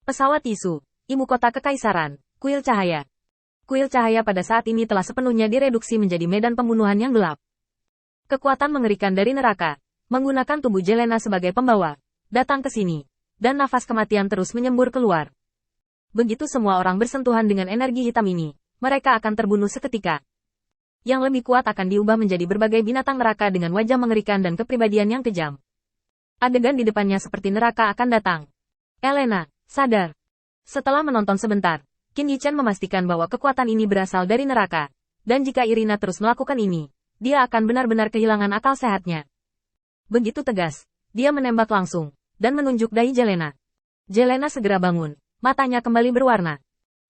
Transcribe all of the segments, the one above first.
Pesawat Yisu, ibu kota kekaisaran, kuil cahaya. Kuil cahaya pada saat ini telah sepenuhnya direduksi menjadi medan pembunuhan yang gelap. Kekuatan mengerikan dari neraka, menggunakan tubuh Jelena sebagai pembawa, datang ke sini, dan nafas kematian terus menyembur keluar. Begitu semua orang bersentuhan dengan energi hitam ini, mereka akan terbunuh seketika. Yang lebih kuat akan diubah menjadi berbagai binatang neraka dengan wajah mengerikan dan kepribadian yang kejam. Adegan di depannya seperti neraka akan datang. Elena, sadar. Setelah menonton sebentar, Qin Yichen memastikan bahwa kekuatan ini berasal dari neraka. Dan jika Irina terus melakukan ini, dia akan benar-benar kehilangan akal sehatnya. Begitu tegas, dia menembak langsung, dan menunjuk dahi Jelena. Jelena segera bangun, matanya kembali berwarna.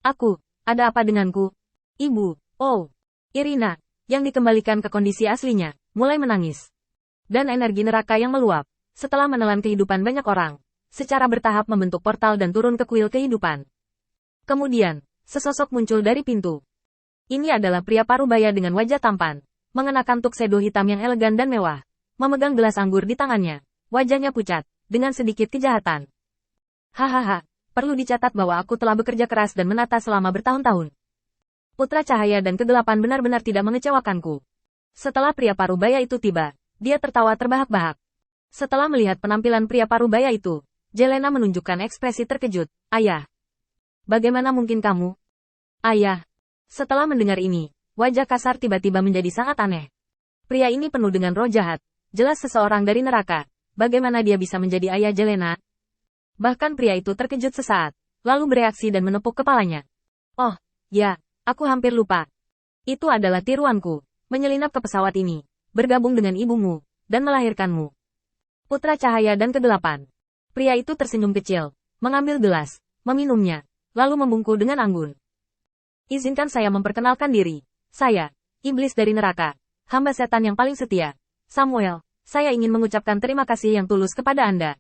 Aku, ada apa denganku? Ibu, oh. Irina, yang dikembalikan ke kondisi aslinya, mulai menangis. Dan energi neraka yang meluap, setelah menelan kehidupan banyak orang, secara bertahap membentuk portal dan turun ke kuil kehidupan. Kemudian, sesosok muncul dari pintu. Ini adalah pria parubaya dengan wajah tampan, mengenakan tuxedo hitam yang elegan dan mewah, memegang gelas anggur di tangannya, wajahnya pucat, dengan sedikit kejahatan. Hahaha, perlu dicatat bahwa aku telah bekerja keras dan menata selama bertahun-tahun. Putra cahaya dan kegelapan benar-benar tidak mengecewakanku. Setelah pria parubaya itu tiba, dia tertawa terbahak-bahak. Setelah melihat penampilan pria parubaya itu, Jelena menunjukkan ekspresi terkejut. Ayah. Bagaimana mungkin kamu? Ayah. Setelah mendengar ini, wajah Kasar tiba-tiba menjadi sangat aneh. Pria ini penuh dengan roh jahat, jelas seseorang dari neraka. Bagaimana dia bisa menjadi ayah Jelena? Bahkan pria itu terkejut sesaat, lalu bereaksi dan menepuk kepalanya. Oh, ya, aku hampir lupa. Itu adalah tiruanku, menyelinap ke pesawat ini, bergabung dengan ibumu, dan melahirkanmu. Putra cahaya dan kegelapan. Pria itu tersenyum kecil, mengambil gelas, meminumnya, lalu membungkuk dengan anggun. Izinkan saya memperkenalkan diri. Saya, iblis dari neraka, hamba setan yang paling setia. Samuel, saya ingin mengucapkan terima kasih yang tulus kepada Anda.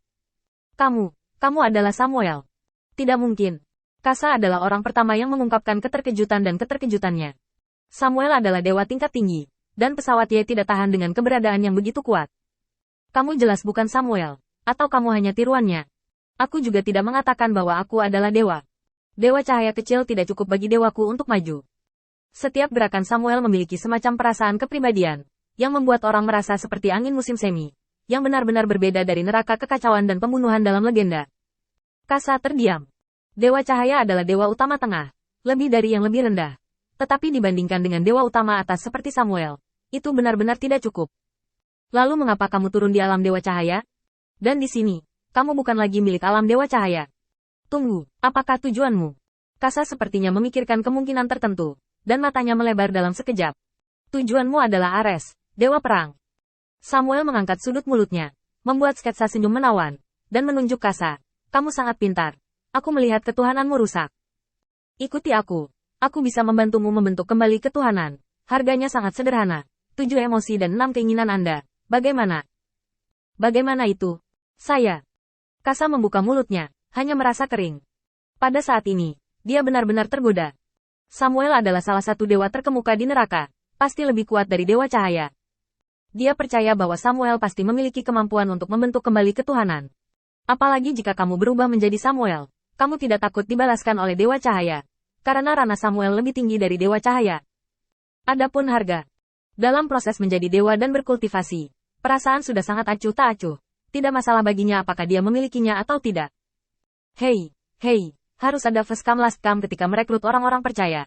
Kamu adalah Samuel. Tidak mungkin. Kasa adalah orang pertama yang mengungkapkan keterkejutan dan keterkejutannya. Samuel adalah dewa tingkat tinggi, dan pesawat Ye tidak tahan dengan keberadaan yang begitu kuat. Kamu jelas bukan Samuel. Atau kamu hanya tiruannya? Aku juga tidak mengatakan bahwa aku adalah dewa. Dewa cahaya kecil tidak cukup bagi dewaku untuk maju. Setiap gerakan Samuel memiliki semacam perasaan kepribadian, yang membuat orang merasa seperti angin musim semi, yang benar-benar berbeda dari neraka kekacauan dan pembunuhan dalam legenda. Kasa terdiam. Dewa cahaya adalah dewa utama tengah, lebih dari yang lebih rendah. Tetapi dibandingkan dengan dewa utama atas seperti Samuel, itu benar-benar tidak cukup. Lalu mengapa kamu turun di alam dewa cahaya? Dan di sini, kamu bukan lagi milik alam dewa cahaya. Tunggu, apakah tujuanmu? Kasa sepertinya memikirkan kemungkinan tertentu, dan matanya melebar dalam sekejap. Tujuanmu adalah Ares, dewa perang. Samuel mengangkat sudut mulutnya, membuat sketsa senyum menawan, dan menunjuk Kasa. Kamu sangat pintar. Aku melihat ketuhananmu rusak. Ikuti aku. Aku bisa membantumu membentuk kembali ketuhanan. Harganya sangat sederhana. 7 emosi dan 6 keinginan Anda. Bagaimana? Bagaimana itu? Saya. Kasa membuka mulutnya, hanya merasa kering. Pada saat ini, dia benar-benar tergoda. Samuel adalah salah satu dewa terkemuka di neraka, pasti lebih kuat dari dewa cahaya. Dia percaya bahwa Samuel pasti memiliki kemampuan untuk membentuk kembali ketuhanan. Apalagi jika kamu berubah menjadi Samuel, kamu tidak takut dibalaskan oleh dewa cahaya. Karena ranah Samuel lebih tinggi dari dewa cahaya. Adapun harga. Dalam proses menjadi dewa dan berkultivasi, perasaan sudah sangat acuh tak acuh. Tidak masalah baginya apakah dia memilikinya atau tidak. Hei, harus ada first come last come ketika merekrut orang-orang percaya.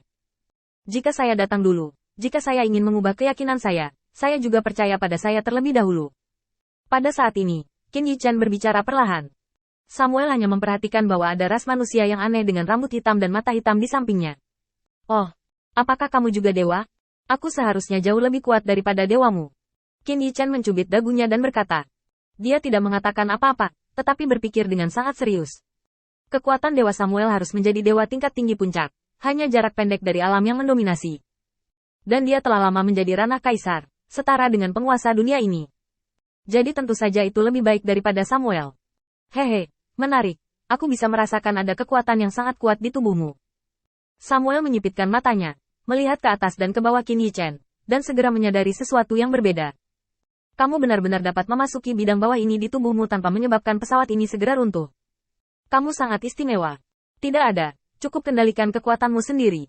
Jika saya datang dulu, jika saya ingin mengubah keyakinan saya juga percaya pada saya terlebih dahulu. Pada saat ini, Qin Yichen berbicara perlahan. Samuel hanya memperhatikan bahwa ada ras manusia yang aneh dengan rambut hitam dan mata hitam di sampingnya. Oh, apakah kamu juga dewa? Aku seharusnya jauh lebih kuat daripada dewamu. Qin Yichen mencubit dagunya dan berkata. Dia tidak mengatakan apa-apa, tetapi berpikir dengan sangat serius. Kekuatan Dewa Samuel harus menjadi dewa tingkat tinggi puncak, hanya jarak pendek dari alam yang mendominasi. Dan dia telah lama menjadi ranah kaisar, setara dengan penguasa dunia ini. Jadi tentu saja itu lebih baik daripada Samuel. Hehe, menarik, aku bisa merasakan ada kekuatan yang sangat kuat di tubuhmu. Samuel menyipitkan matanya, melihat ke atas dan ke bawah Qin Yichen, dan segera menyadari sesuatu yang berbeda. Kamu benar-benar dapat memasuki bidang bawah ini di tubuhmu tanpa menyebabkan pesawat ini segera runtuh. Kamu sangat istimewa. Tidak ada, cukup kendalikan kekuatanmu sendiri.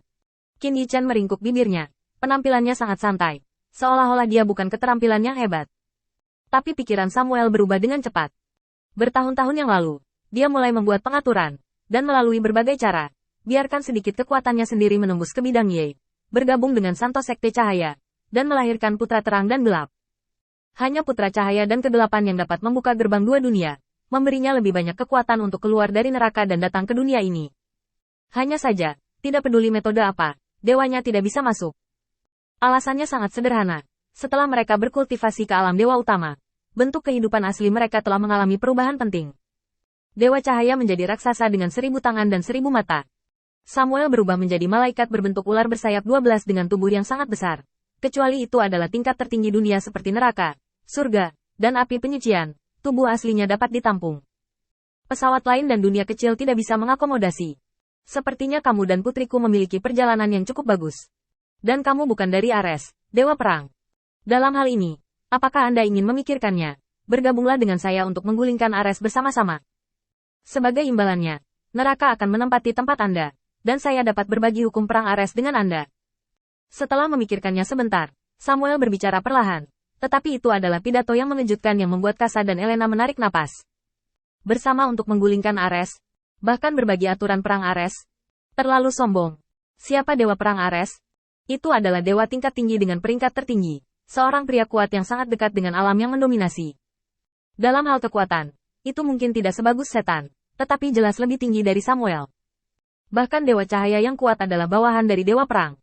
Qin Yichan meringkuk bibirnya. Penampilannya sangat santai. Seolah-olah dia bukan keterampilan yang hebat. Tapi pikiran Samuel berubah dengan cepat. Bertahun-tahun yang lalu, dia mulai membuat pengaturan. Dan melalui berbagai cara, biarkan sedikit kekuatannya sendiri menembus ke bidang Ye. Bergabung dengan Santo Sekte Cahaya. Dan melahirkan putra terang dan gelap. Hanya putra cahaya dan kegelapan yang dapat membuka gerbang dua dunia. Memberinya lebih banyak kekuatan untuk keluar dari neraka dan datang ke dunia ini. Hanya saja, tidak peduli metode apa, dewanya tidak bisa masuk. Alasannya sangat sederhana. Setelah mereka berkultivasi ke alam dewa utama, bentuk kehidupan asli mereka telah mengalami perubahan penting. Dewa cahaya menjadi raksasa dengan 1000 tangan dan 1000 mata. Samuel berubah menjadi malaikat berbentuk ular bersayap 12 dengan tubuh yang sangat besar. Kecuali itu adalah tingkat tertinggi dunia seperti neraka, surga, dan api penyucian. Tubuh aslinya dapat ditampung. Pesawat lain dan dunia kecil tidak bisa mengakomodasi. Sepertinya kamu dan putriku memiliki perjalanan yang cukup bagus. Dan kamu bukan dari Ares, Dewa Perang. Dalam hal ini, apakah Anda ingin memikirkannya? Bergabunglah dengan saya untuk menggulingkan Ares bersama-sama. Sebagai imbalannya, neraka akan menempati tempat Anda, dan saya dapat berbagi hukum perang Ares dengan Anda. Setelah memikirkannya sebentar, Samuel berbicara perlahan. Tetapi itu adalah pidato yang mengejutkan yang membuat Kasa dan Elena menarik napas. Bersama untuk menggulingkan Ares, bahkan berbagi aturan perang Ares. Terlalu sombong. Siapa Dewa Perang Ares? Itu adalah dewa tingkat tinggi dengan peringkat tertinggi. Seorang pria kuat yang sangat dekat dengan alam yang mendominasi. Dalam hal kekuatan, itu mungkin tidak sebagus setan, tetapi jelas lebih tinggi dari Samuel. Bahkan Dewa Cahaya yang kuat adalah bawahan dari Dewa Perang.